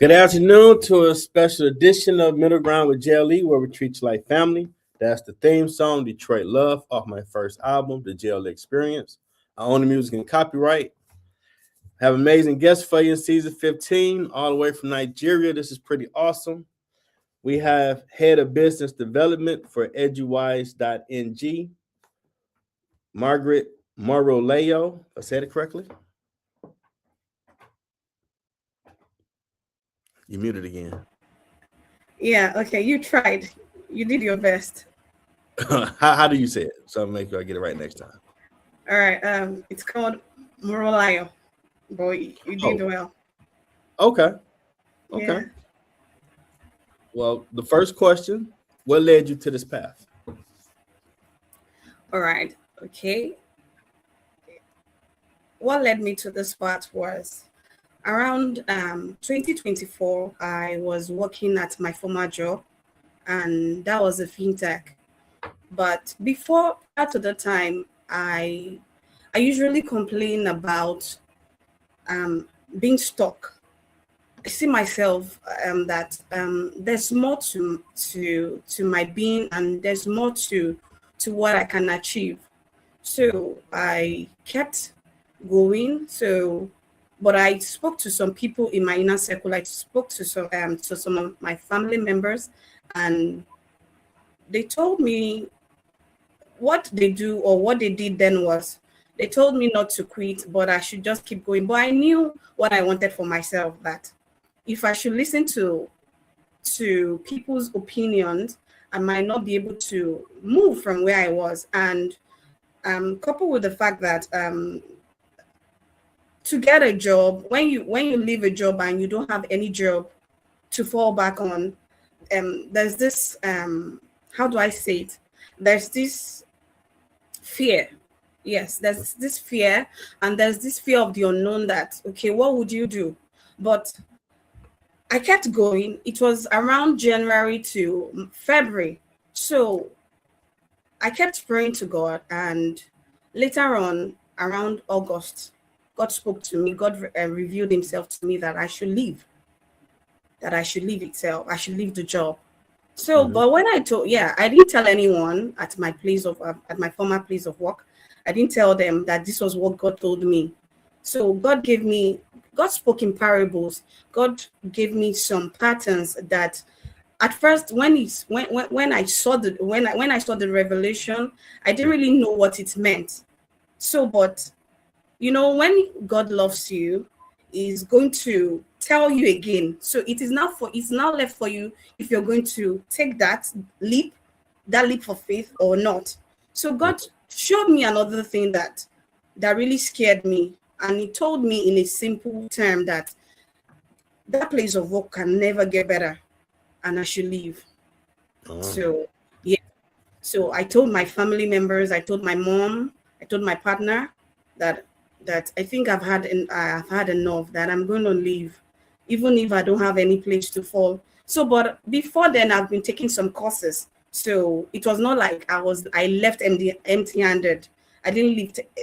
Good afternoon to a special edition of Middle Ground with JLE, where we treat you like family. That's the theme song, Detroit Love, off my first album, The JLE Experience. I own the music and copyright. Have amazing guests for you in season 15, all the way from Nigeria. This is pretty awesome. We have Head of Business Development for EduWise.ng, Margaret Morolayo. If I said it correctly. You muted again. Yeah, okay, you tried. You did your best. How do you say it? So I'll make sure I get it right next time. All right, it's called Morolayo. Boy, you did well. Okay. Yeah. Well, the first question, what led you to this path? All right, okay. What led me to this path was around 2024, I was working at my former job, and that was a fintech. But before to the time, I usually complain about being stuck. I see myself that there's more to my being, and there's more to what I can achieve. So I kept going. But I spoke to some people in my inner circle. I spoke to some of my family members, and they told me what they do or what they did then was they told me not to quit, but I should just keep going. But I knew what I wanted for myself, that if I should listen to people's opinions, I might not be able to move from where I was. And coupled with the fact that to get a job, when you leave a job and you don't have any job to fall back on, there's this how do I say it? There's this fear. Yes, there's this fear, and there's this fear of the unknown, that okay, what would you do? But I kept going. It was around January to February. So I kept praying to God, and later on, around August, God spoke to me. God revealed himself to me that I should leave. That I should leave itself. I should leave the job. So, but when I didn't tell anyone at my former place of work. I didn't tell them that this was what God told me. So God spoke in parables. God gave me some patterns that at first when I saw the revelation, I didn't really know what it meant. So, but when God loves you, is going to tell you again. So it's now left for you if you're going to take that leap of faith or not. So God showed me another thing that really scared me, and he told me in a simple term that place of work can never get better, and I should leave. So so I told my family members, I told my mom, I told my partner that I think I've had enough, that I'm going to leave, even if I don't have any place to fall. So, but before then, I've been taking some courses. So it was not like I left empty-handed. I didn't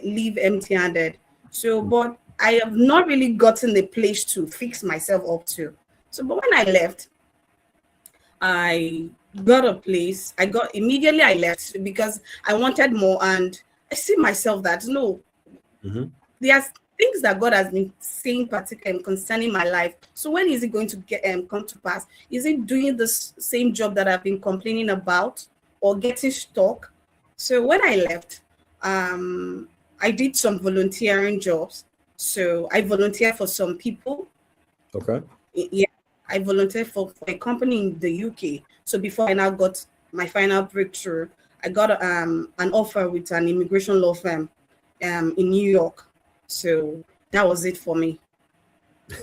leave empty-handed. So, but I have not really gotten a place to fix myself up to. So, but when I left, I got a place. I left because I wanted more, and I see myself that no. There's things that God has been saying particularly concerning my life. So when is it going to come to pass? Is it doing the same job that I've been complaining about, or getting stuck? So when I left, I did some volunteering jobs. So I volunteered for some people. Okay. Yeah, I volunteered for a company in the UK. So before I now got my final breakthrough, I got an offer with an immigration law firm in New York. So that was it for me.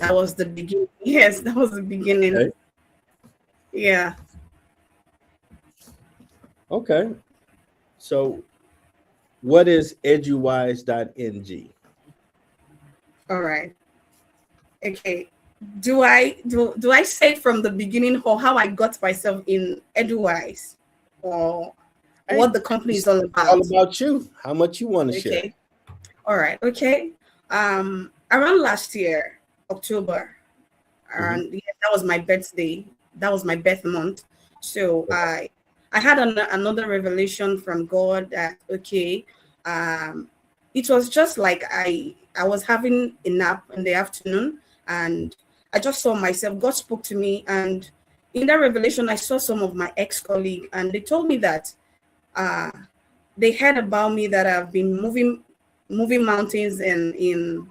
That was the beginning. Yes, that was the beginning. Okay. Yeah. Okay. So what is EduWise.ng? All right. Okay. Do I say from the beginning how I got myself in EduWise, or what the company is all about? All about you. How much you want to share? All right. Okay. Around last year, October, and yeah, that was my birthday. That was my birth month. So I had another revelation from God that okay, it was just like I was having a nap in the afternoon, and I just saw myself. God spoke to me, and in that revelation, I saw some of my ex-colleagues, and they told me that uh, they heard about me that I've been moving mountains in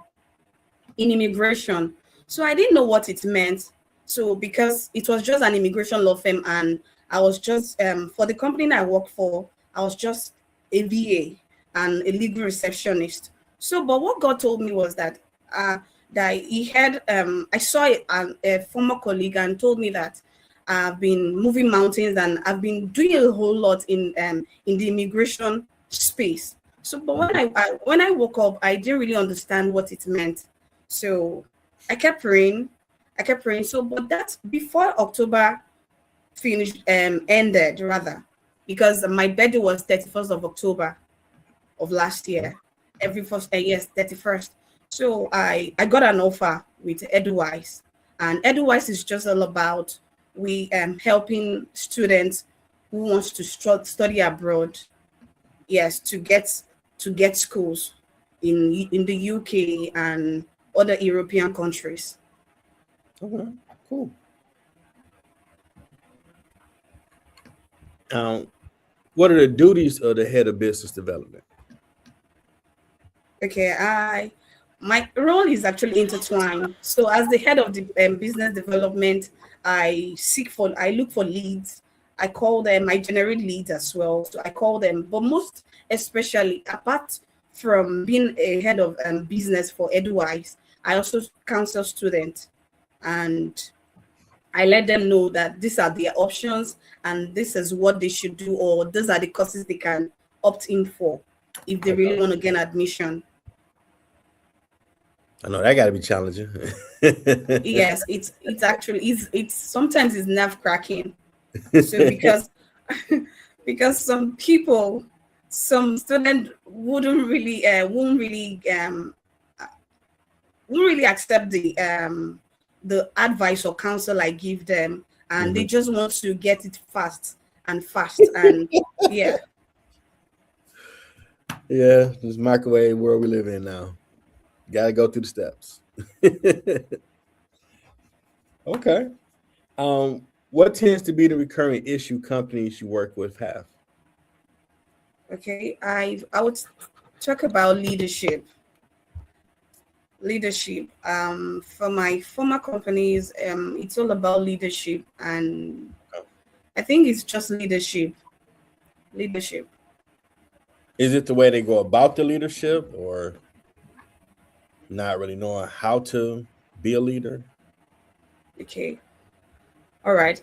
immigration. So I didn't know what it meant. So because it was just an immigration law firm, and I was just for the company I worked for, I was just a VA and a legal receptionist. So, but what God told me was that he had I saw a former colleague and told me that I've been moving mountains and I've been doing a whole lot in the immigration space. So, but when I woke up, I didn't really understand what it meant. So I kept praying. I kept praying. So, but that before October finished, ended rather, because my birthday was 31st of October of last year. Every first, yes, 31st. So I got an offer with EduWise, and EduWise is just all about we helping students who wants to study abroad. Yes, to get schools in the UK and other European countries. Okay, cool. What are the duties of the head of business development? Okay, my role is actually intertwined. So as the head of the business development, I look for leads. I call them, I generate leads as well. So I call them, but most especially apart from being a head of business for EduWise, I also counsel students, and I let them know that these are their options and this is what they should do, or these are the courses they can opt in for if they really want to gain admission. I know that got to be challenging. Yes, it's actually it's sometimes it's nerve cracking. So because because some student won't really accept the advice or counsel I give them, and they just want to get it fast and yeah. Yeah, this microwave world we live in now. Got to go through the steps. Okay. What tends to be the recurring issue companies you work with have? Okay, I would talk about leadership. Leadership. For my former companies, it's all about leadership, and I think it's just leadership. Leadership. Is it the way they go about the leadership, or not really knowing how to be a leader? Okay. All right.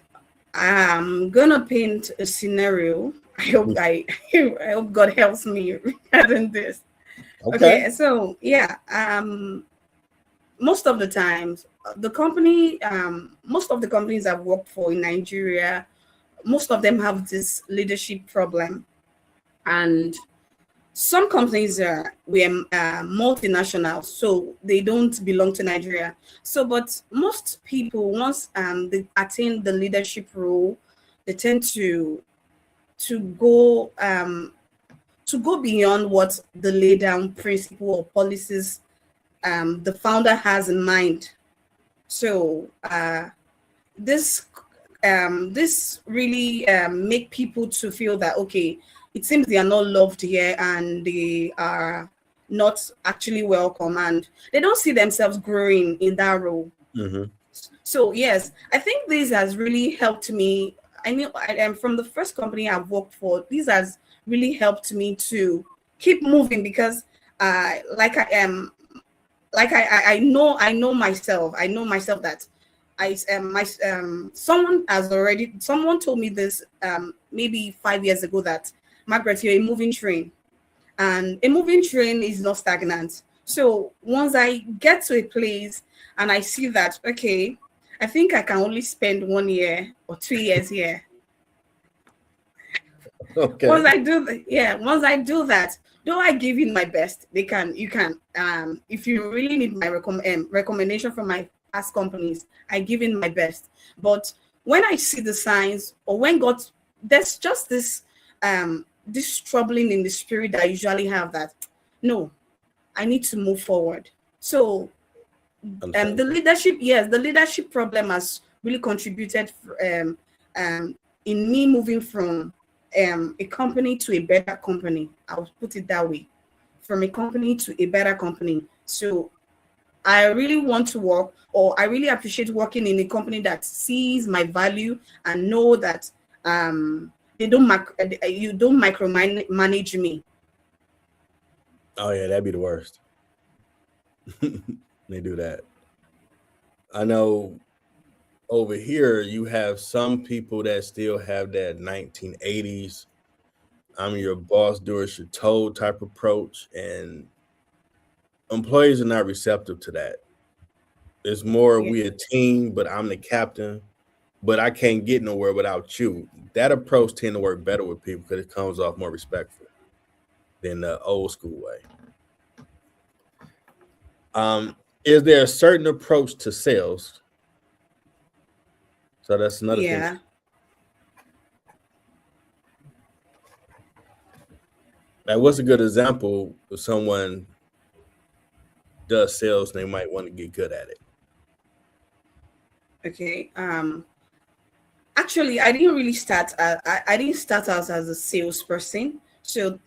I'm gonna paint a scenario. I hope I hope God helps me regarding this. Okay. Okay, so yeah, most of the times most of the companies I've worked for in Nigeria, most of them have this leadership problem, and some companies are multinational, so they don't belong to Nigeria. So, but most people, once they attain the leadership role, they tend to go beyond what the laid down principle or policies the founder has in mind. So this this really make people to feel that okay, it seems they are not loved here and they are not actually welcome, and they don't see themselves growing in that role. So yes, I think this has really helped me. I mean, I am from the first company I've worked for. This has really helped me to keep moving because like I am like I know myself. I know myself that someone told me this maybe 5 years ago that Margaret, you're a moving train, and a moving train is not stagnant. So once I get to a place and I see that okay, I think I can only spend 1 year or 2 years here. Okay. Once I do that, though I give in my best, you can if you really need my recommendation from my past companies, I give in my best. But when I see the signs, or when God, there's just this troubling in the spirit that I usually have, that no, I need to move forward. So the leadership problem has really contributed in me moving from a company to a better company. I'll put it that way, from a company to a better company. So I really want to work, or I really appreciate working in a company that sees my value and know that you don't micromanage me. Oh yeah, that'd be the worst. They do that. I know over here you have some people that still have that 1980s I'm your boss, do as you're told type approach, and employees are not receptive to that. It's more Yeah. we a team, but I'm the captain, but I can't get nowhere without you. That approach tend to work better with people because it comes off more respectful than the old school way. Is there a certain approach to sales? So that's another thing. Yeah. Like, what's a good example of someone does sales and they might want to get good at it? Okay. Actually, I didn't really start. I didn't start out as a salesperson. So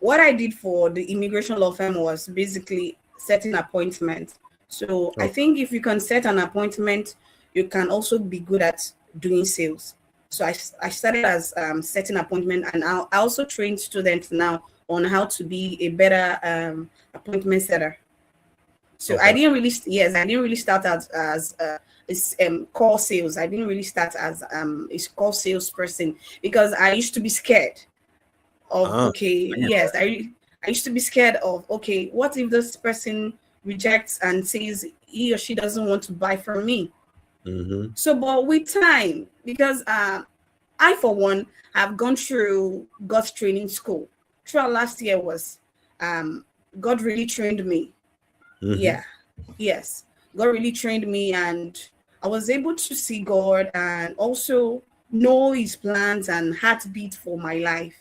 what I did for the immigration law firm was basically setting appointments. So I think if you can set an appointment, you can also be good at doing sales. So I started as setting appointment, and I also train students now on how to be a better appointment setter. So I didn't really start out as call sales. I didn't really start as a call salesperson because I used to be scared of I used to be scared of, okay, what if this person rejects and says he or she doesn't want to buy from me? Mm-hmm. So, but with time, because I for one have gone through God's training school. Throughout last year was God really trained me. Mm-hmm. Yeah, yes, God really trained me, and I was able to see God and also know His plans and heartbeat for my life.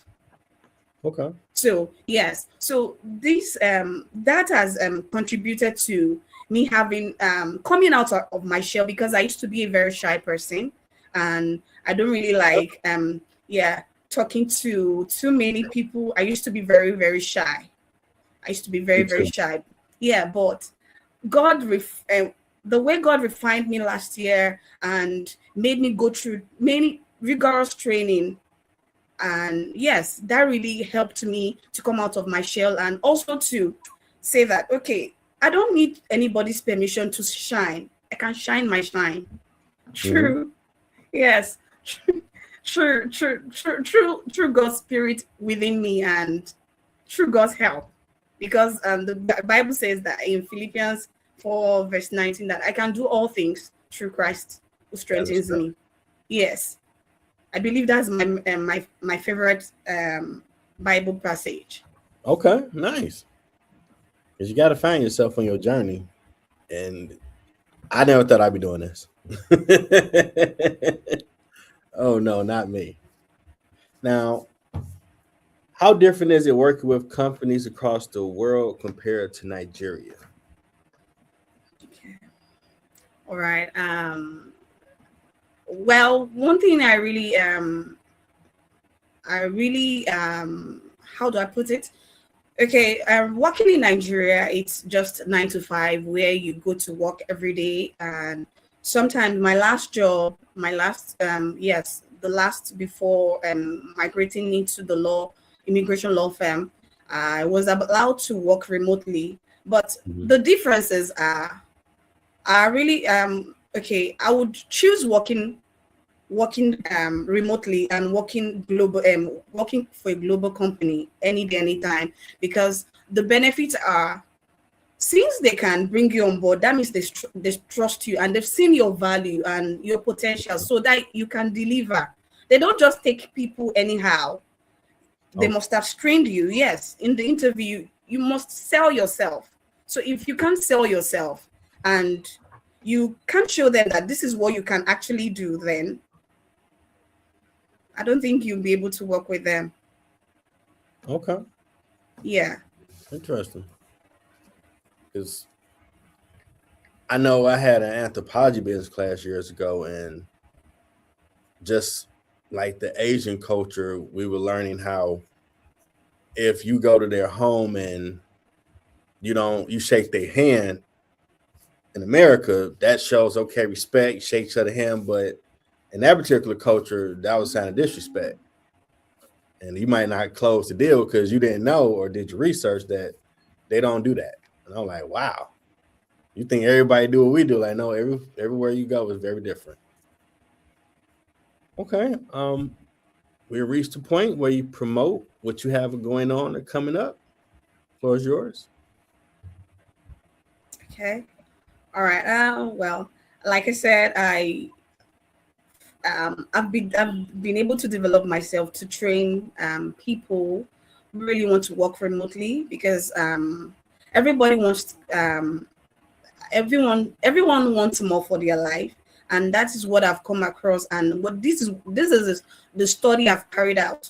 Okay. So yes, so this that has contributed to me having coming out of my shell, because I used to be a very shy person, and I don't really like talking to too many people. I used to be very, very shy. I used to be very, very shy. Yeah, but God the way God refined me last year and made me go through many rigorous training, and yes, that really helped me to come out of my shell, and also to say that, okay, I don't need anybody's permission to shine. I can shine my shine. True. Mm-hmm. Yes. True God's spirit within me, and through God's help. Because the Bible says that in Philippians 4 verse 19 that I can do all things through Christ who strengthens me. Yes. I believe that's my favorite Bible passage. Okay, nice. Because you got to find yourself on your journey. And I never thought I'd be doing this. Oh, no, not me. Now, how different is it working with companies across the world compared to Nigeria? Okay. All right. Well, one thing I really how do I put it? Okay, working in Nigeria, it's just 9 to 5, where you go to work every day. And sometimes the last before migrating into the immigration law firm, I was allowed to work remotely. But the differences are really okay. I would choose working remotely and working for a global company any day, anytime, because the benefits are, since they can bring you on board, that means they trust you and they've seen your value and your potential so that you can deliver. They don't just take people anyhow. They must have screened you. Yes, in the interview, you must sell yourself. So if you can't sell yourself and you can't show them that this is what you can actually do, then I don't think you'll be able to work with them. Okay. Yeah. Interesting. Because I know I had an anthropology business class years ago, and just like the Asian culture, we were learning how if you go to their home and you shake their hand in America, that shows okay respect, shake the hand, but in that particular culture, that was a sign of disrespect. And you might not close the deal because you didn't know or did your research that they don't do that. And I'm like, wow. You think everybody do what we do? Like, no, everywhere you go is very different. Okay. We reached the point where you promote what you have going on or coming up. Floor is yours. Okay. All right. Well, like I said, I've been able to develop myself to train people who really want to work remotely, because everybody wants everyone wants more for their life, and that is what I've come across, and what this is the study I've carried out.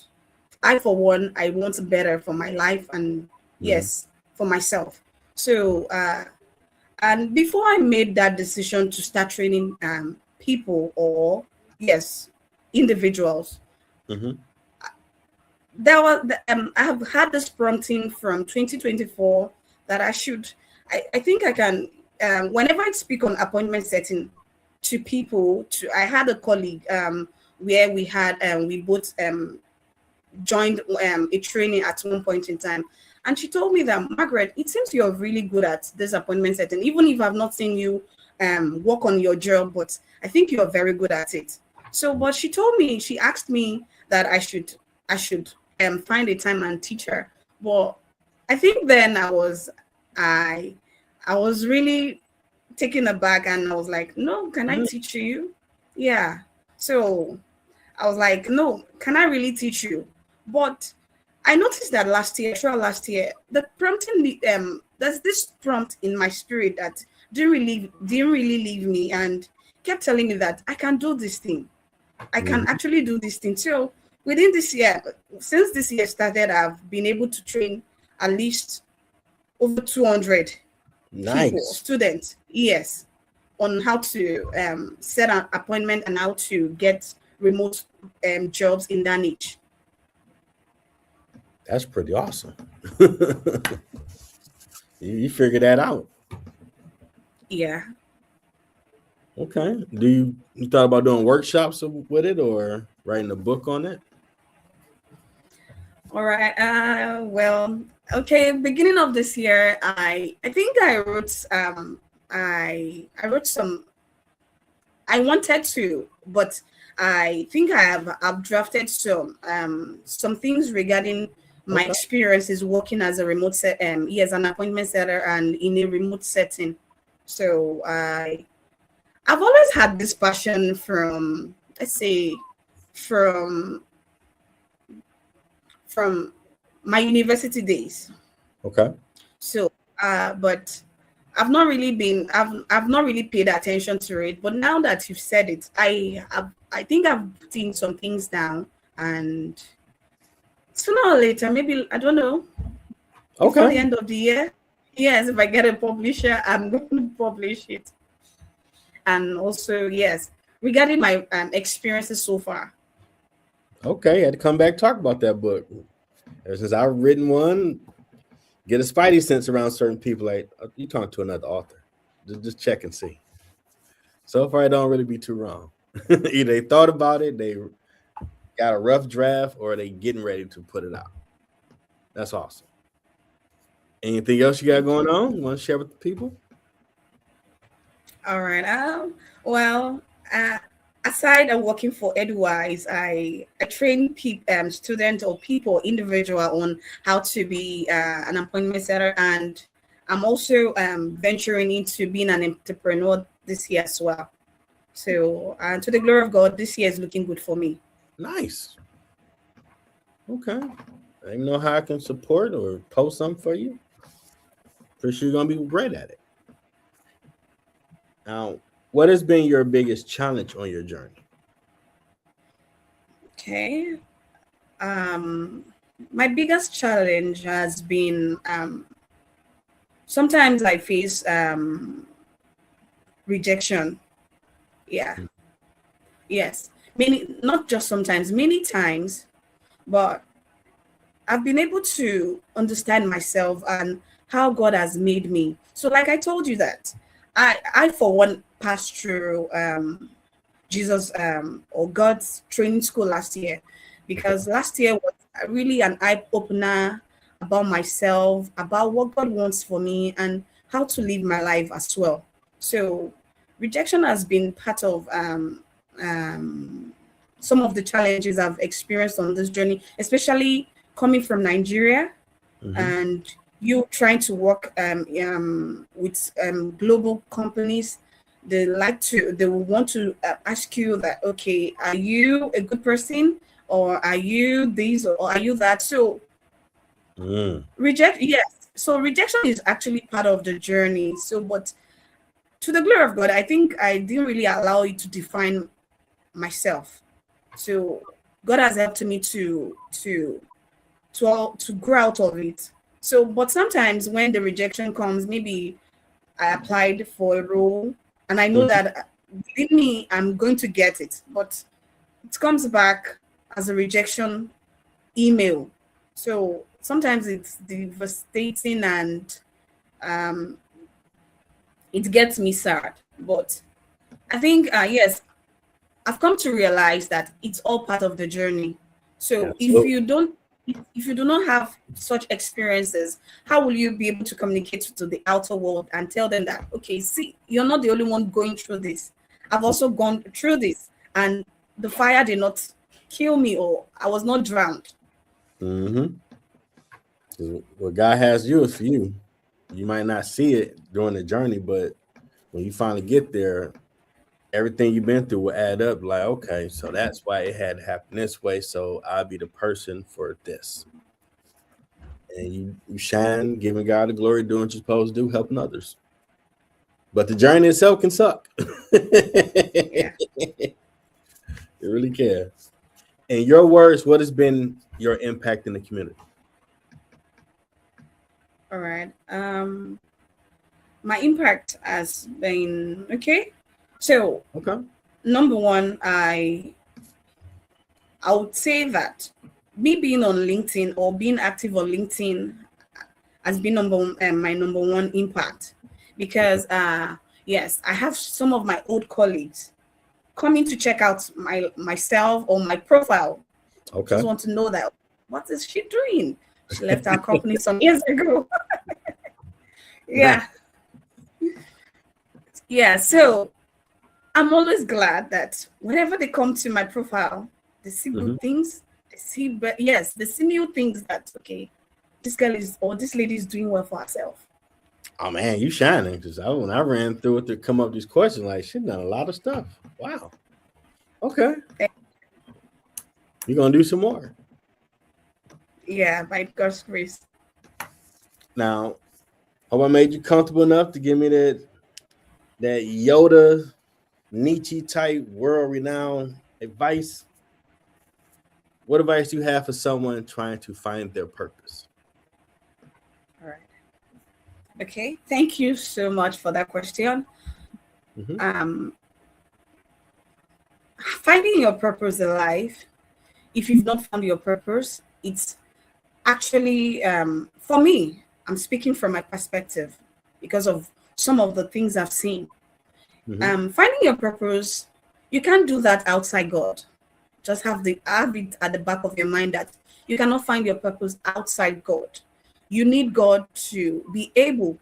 I, for one, I want better for my life, and Mhm. yes, for myself. So and before I made that decision to start training people, or yes, individuals, Mhm. I have had this prompting from 2024 that I think I can, whenever I speak on appointment setting to people, I had a colleague where we both joined a training at one point in time. And she told me that, Margaret, it seems you're really good at this appointment setting, even if I've not seen you work on your job, but I think you're very good at it. So, but she asked me that I should find a time and teach her. But I think then I I was really taken aback, and I was like, no, can I Mhm. teach you? Yeah. So I was like, no, can I really teach you? But I noticed that throughout last year, the prompting, there's this prompt in my spirit that didn't really leave me, and kept telling me that I can do this thing. I can Mhm. actually do this thing. So within this year, since this year started, I've been able to train at least over 200 people, Nice. students, yes, on how to set an appointment and how to get remote jobs in that niche. That's pretty awesome. You figured that out. Yeah. Okay. You thought about doing workshops with it or writing a book on it? All right. Well, okay. Beginning of this year, I think I wrote some. I wanted to, but I think I've drafted some things regarding my Okay. experiences working as a as an appointment setter and in a remote setting. So I've always had this passion from, let's say, from from my university days. Okay. So but I've not really paid attention to it. But now that you've said it, I think I've seen some things down, and sooner or later, maybe, I don't know, before Okay. the end of the year, yes, if I get a publisher, I'm going to publish it. And also, yes, regarding my experiences so far. Okay. Had to come back talk about that book. Ever since I've written one, get a spidey sense around certain people. Like you talk to another author, just check and see. So far, it don't really be too wrong. Either they thought about it, they got a rough draft, or they getting ready to put it out. That's awesome. Anything else you got going on? You want to share with the people? All right. Well, uh, aside of working for EduWise, I train students or people, individual, on how to be an appointment setter, and I'm also venturing into being an entrepreneur this year as well. So, to the glory of God, this year is looking good for me. Nice. Okay. I don't know how I can support or post something for you. Pretty sure you're gonna be great at it. Now, what has been your biggest challenge on your journey? Okay. My biggest challenge has been sometimes I face rejection. Yeah. Yes. Many, not just sometimes, many times, but I've been able to understand myself and how God has made me. So, like I told you that I for one passed through Jesus or God's training school last year, because last year was really an eye opener about myself, about what God wants for me, and how to live my life as well. So, rejection has been part of um, some of the challenges I've experienced on this journey, especially coming from Nigeria Mm-hmm. and you trying to work with global companies. They will want to ask you that, okay, are you a good person, or are you this, or are you that? So Mm. yes, so rejection is actually part of the journey. So, but to the glory of God, I think I didn't really allow it to define myself. So God has helped me to grow out of it. So, but sometimes when the rejection comes, maybe I applied for a role and I know Mm-hmm. that believe me, I'm going to get it, but it comes back as a rejection email. So sometimes it's devastating and um, it gets me sad. But I think, yes, I've come to realize that it's all part of the journey. So Absolutely. if you do not have such experiences, how will you be able to communicate to the outer world and tell them that, okay, see, you're not the only one going through this. I've also gone through this, and the fire did not kill me, or I was not drowned. Mm-hmm. What God has you is for you. You might not see it during the journey, but when you finally get there, everything you've been through will add up. Like, okay, so that's why it had to happen this way. So I'll be the person for this. And you shine, giving God the glory, doing what you're supposed to do, helping others. But the journey itself can suck. Yeah. It really can. In your words, what has been your impact in the community? All right. My impact has been okay. So Okay. number one, I would say that me being on LinkedIn or being active on LinkedIn has been my number one impact, because yes, I have some of my old colleagues coming to check out myself or my profile. Just Okay. want to know that, what is she doing? She left our company some years ago. Nice. Yeah, yeah. So I'm always glad that whenever they come to my profile, they see Mm-hmm. good things. They see, but yes, they see new things that, okay, this girl is, or this lady is doing well for herself. Oh man, you shining because when I ran through it to come up with these questions, like she done a lot of stuff. Wow. Okay. You're gonna do some more. Yeah, by God's grace. Now, hope I made you comfortable enough to give me that Yoda Nietzsche type world renowned advice. What advice do you have for someone trying to find their purpose? All right. Okay. Thank you so much for that question. Mm-hmm. Um, Finding your purpose in life, if you've not found your purpose, it's actually, for me, I'm speaking from my perspective because of some of the things I've seen. Mm-hmm. Finding your purpose, you can't do that outside God. Just have it at the back of your mind that you cannot find your purpose outside God. You need God to be able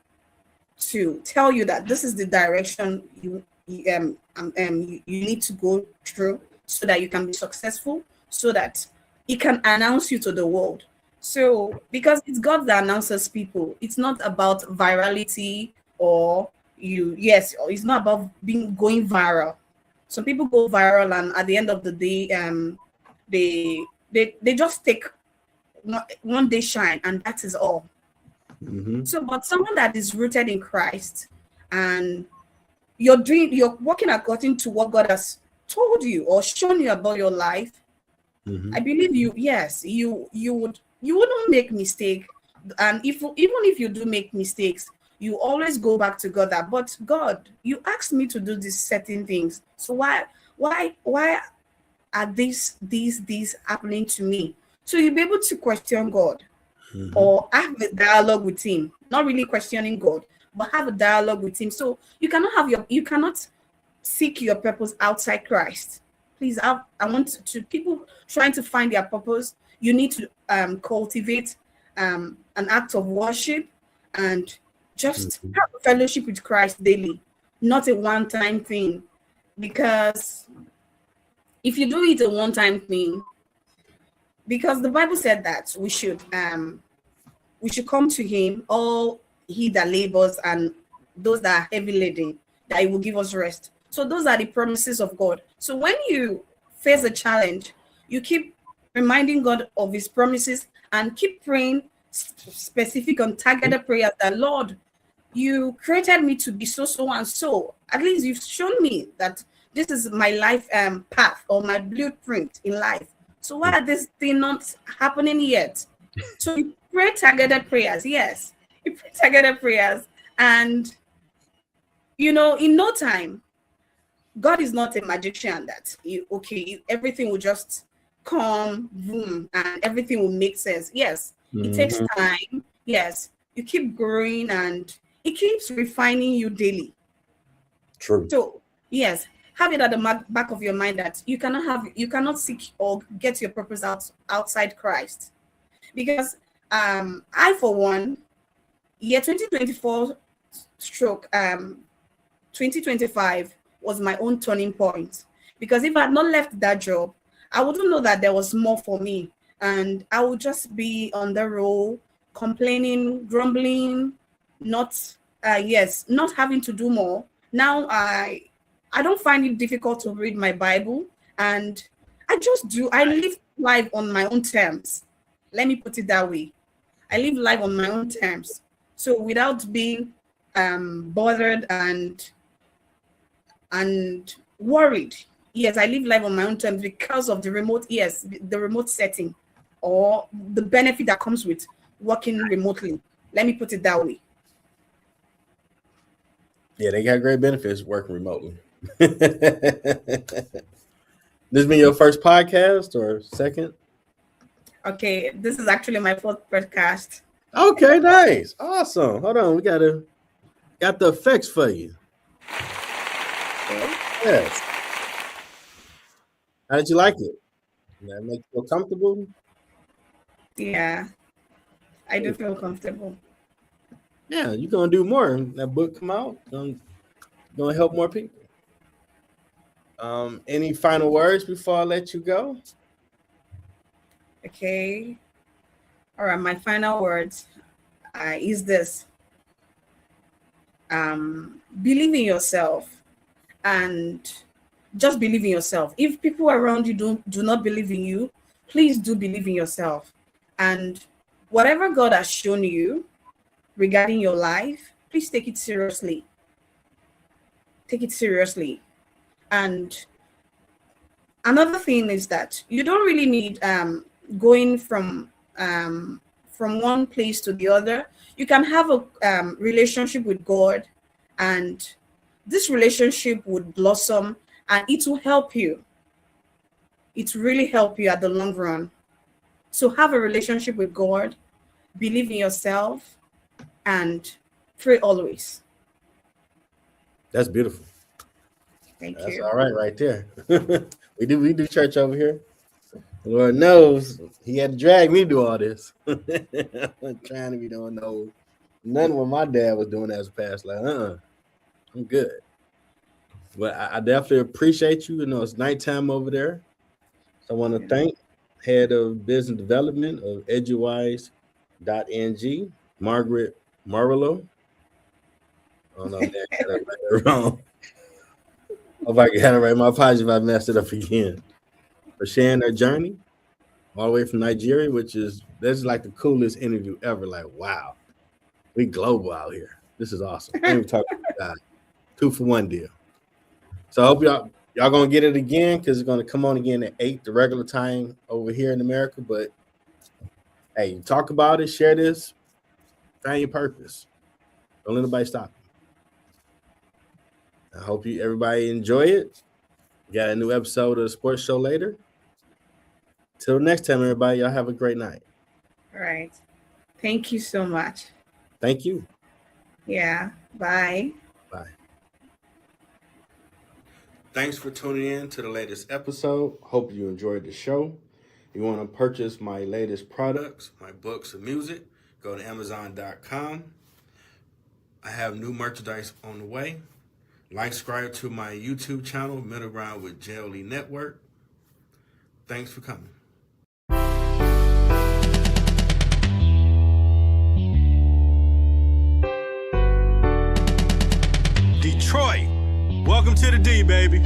to tell you that this is the direction you need to go through, so that you can be successful, so that He can announce you to the world. So, because it's God that announces people, it's not about virality, or yes, or it's not about being going viral. Some people go viral, and at the end of the day, they just take one day shine, and that is all. Mm-hmm. So, but someone that is rooted in Christ, and you're working according to what God has told you or shown you about your life, I believe you wouldn't make mistake. And even if you do make mistakes, you always go back to God that, but God, you asked me to do these certain things. So why are these happening to me? So you'll be able to question God or have a dialogue with him, not really questioning God, but have a dialogue with him. So you cannot seek your purpose outside Christ. Please, I want to people trying to find their purpose. You need to cultivate an act of worship and just have a fellowship with Christ daily, not a one-time thing. Because if you do it a one-time thing, because the Bible said that we should come to him, all he that labors and those that are heavy laden, that he will give us rest. So those are the promises of God. So when you face a challenge, you keep reminding God of his promises and keep praying specific and targeted prayers that, Lord, you created me to be so and so. At least you've shown me that this is my life path or my blueprint in life. So why are this thing not happening yet? So you pray targeted prayers. Yes, you pray targeted prayers, and in no time, God is not a magician that everything will just come, boom, and everything will make sense. Yes, it takes time. Yes, you keep growing and it keeps refining you daily. True. So yes, have it at the back of your mind that you cannot seek or get your purpose outside Christ. Because I, for one, year 2024 stroke 2025 was my own turning point. Because if I had not left that job, I wouldn't know that there was more for me. And I would just be on the road, complaining, grumbling, not having to do more. Now I don't find it difficult to read my Bible, and I live life on my own terms. Let me put it that way. I live life on my own terms. So without being bothered and worried. Yes, I live life on my own terms because of the remote setting or the benefit that comes with working remotely. Let me put it that way. Yeah, they got great benefits working remotely. This been your first podcast or second? Okay, this is actually my fourth podcast. Okay, nice. Awesome. Hold on. We got the effects for you. Okay. Yes. How did you like it? Did that make you feel comfortable? Yeah, I do feel comfortable. Yeah, you're gonna do more. That book come out, gonna help more people. Any final words before I let you go? Okay. All right, my final words is this. Believe in yourself and just believe in yourself. If people around you do not believe in you, please do believe in yourself. And whatever God has shown you regarding your life, please take it seriously. Take it seriously. And another thing is that you don't really need going from one place to the other. You can have a relationship with God, and this relationship would blossom, and it will help you. It really help you at the long run. So have a relationship with God, believe in yourself, and pray always. That's beautiful. Thank That's you. all right there. we do church over here. Lord knows he had to drag me to do all this. I'm trying to be doing none of what my dad was doing as a pastor. Like, I'm good. But I definitely appreciate you. It's nighttime over there. So I want to thank Head of Business Development of EduWise.ng, Margaret Morolayo. I don't know, man, I got it wrong. Hope I got it right. My apologies if I messed it up again. For sharing their journey all the way from Nigeria, this is like the coolest interview ever. Like, wow, we global out here. This is awesome. I ain't even talking about God. 2-for-1 deal. So I hope y'all gonna get it again because it's gonna come on again at 8, the regular time over here in America. But hey, talk about it, share this, find your purpose. Don't let nobody stop you. I hope everybody enjoy it. We got a new episode of the sports show later. Till next time, everybody, y'all have a great night. All right. Thank you so much. Thank you. Yeah. Bye. Bye. Thanks for tuning in to the latest episode. Hope you enjoyed the show. If you want to purchase my latest products, my books and music, go to Amazon.com. I have new merchandise on the way. Like, subscribe to my YouTube channel, Middle Ground with JLE Network. Thanks for coming. Detroit, welcome to the D, baby.